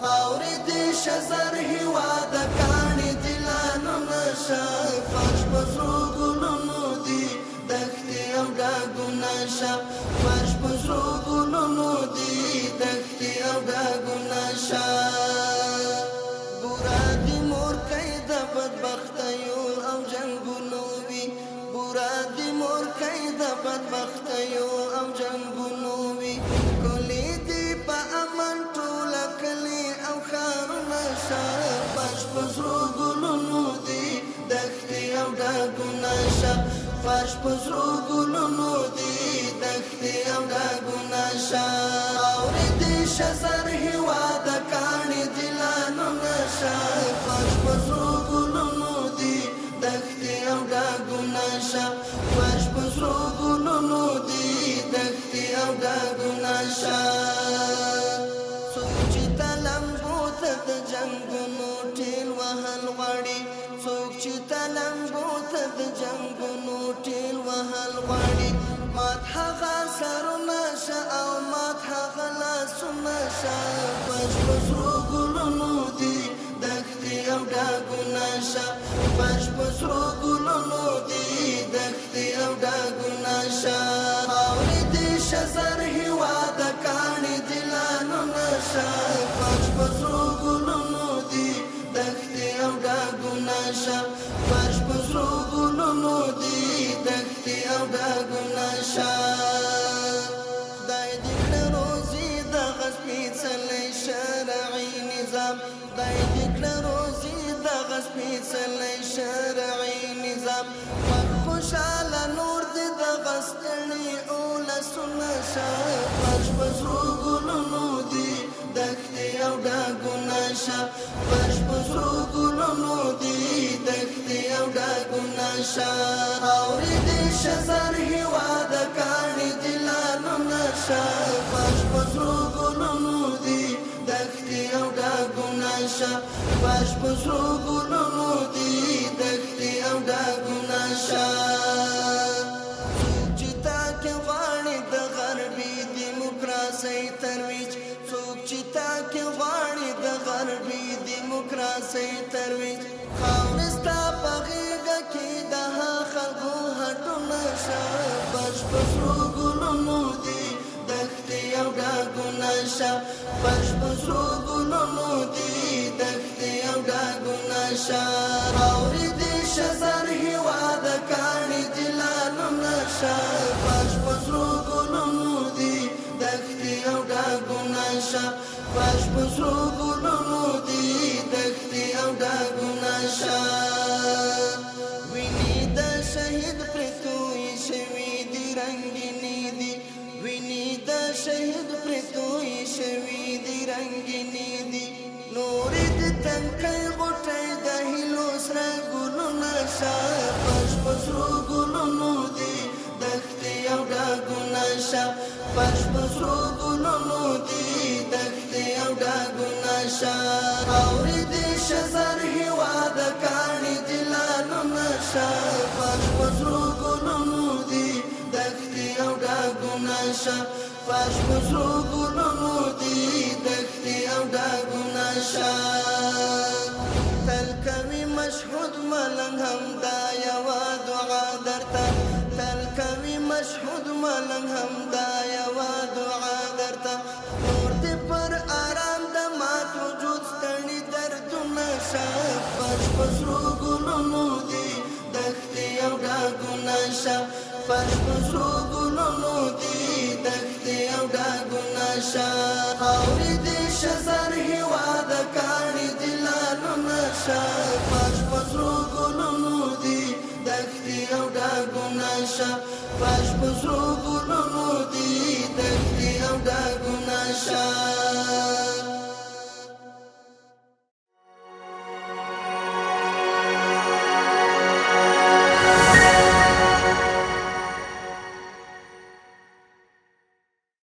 خاورې دې شزر هېواد کاڼي دلانو نشه فرش په سرو ګلونو دي دښتې او ډاګونه شه فرش په سرو ګلونو دي دښتې او ډاګونه شه بورا دې مورکۍ د بدبختیو او جنګونو وي بورا دې مورکۍ د بدبختیو او جنګونو وي ښکلې دي په امن ټوله کلي او ښارونه شه فرش په سرو ګلونو دي دښتې او ډاګونه شه فرش په سرو ګلونو دي دښتې او ډاګونه شه خاورې دې شزر هېواد کاڼي دلانو نشه فرش په سرو ګلونو دي دښتې او ډاګونه شه فرش په سرو ګلونو دي دښتې او ډاګونه شه څوک چې تلمبو ته د جنګونو ټېل وهل غواړي څوک چې تلمبو ته د جنګونو ټېل وهل غواړي مات هغه سرونه شه او مات هغه لاسونه شه فرش په سرو ګلونو دي دښتې او ډاګونه شه فرش په سرو ګلونو دي دښتې او ډاګونه شه خاورې دې شزر هېواد کاڼي دلانو نشه فرش په سرو ګلونو دي دښتې او ډاګونه شه فرش په سرو ګلونو دي دښتې او ډاګونه شه خدای دې کړه روزي دغه سپېڅلی شرعي نظام خدای دې کړه روزي دغه سپېڅلی شرعي نظام خوشحاله نور دې دغه ستړي اولسونه شه فرش په سرو ګلونو دي دښتې او ډاګونه شه فرش په سرو ګلونو دي دښتې او ډاګونه شه خاورې دې شزر هېواد کاڼي دلانو نشه فرش په سرو ګلونو دي دښتې او ډاګونه شه فرش په سرو ګلونو دي دښتې او ډاګونه شه څوک چې تاکې غواړي د غربي دیموکراسۍ ترویج څوک چې تاکې غواړي د غربي دیموکراسۍ ترویج خاورې ستا په غېږه کې د خلکو هټونه شه فرش په سرو ګلونو دي دښتې او ډاګونه شه فرش په سرو ګلونو دي دښتې او ډاګونه شه خاورې دې شزر هېواد کاڼي دلانو نشه فرش په سرو ګلونو دي دښتې او ډاګونه شه فرش په سرو ګلونو دي دښتې او ډاګونه شه وینې د شهید پرې تویې شوي دي رنګینې دي وینې د شهید پرې تویې شوي دي رنګینې دي نورې د تنکۍ غوټۍ د هیلو سره ګلونه شه فرش په سرو ګلونو دي دښتې او ډاګونه شه فرش په سرو ګلونو دي دښتې او ډاګونه شه خاورې دې شزر هېواد کاڼي دلانو نشه فرش په سرو ګلونو دي دښتې او ډاګونه شه فرش په سرو ګلونو دي دښتې او ډاګونه شه تل کوي مشهود ملنګ هم دا یوه دعا درته تل کوي مشهود ملنګ هم دا یوه دعا درته نور دې پر آرام د مات وجود ستړي دردونه شه فرش په سرو ګلونو دي دښتې او ډاګونه شه فرش په سرو ګلونو دي دښتې او ډاګونه شه خاورې دې شزر هېواد کاڼي دلانو نشه فرش په سرو ګلونو دي دښتې او ډاګونه شه فرش په سرو ګلونو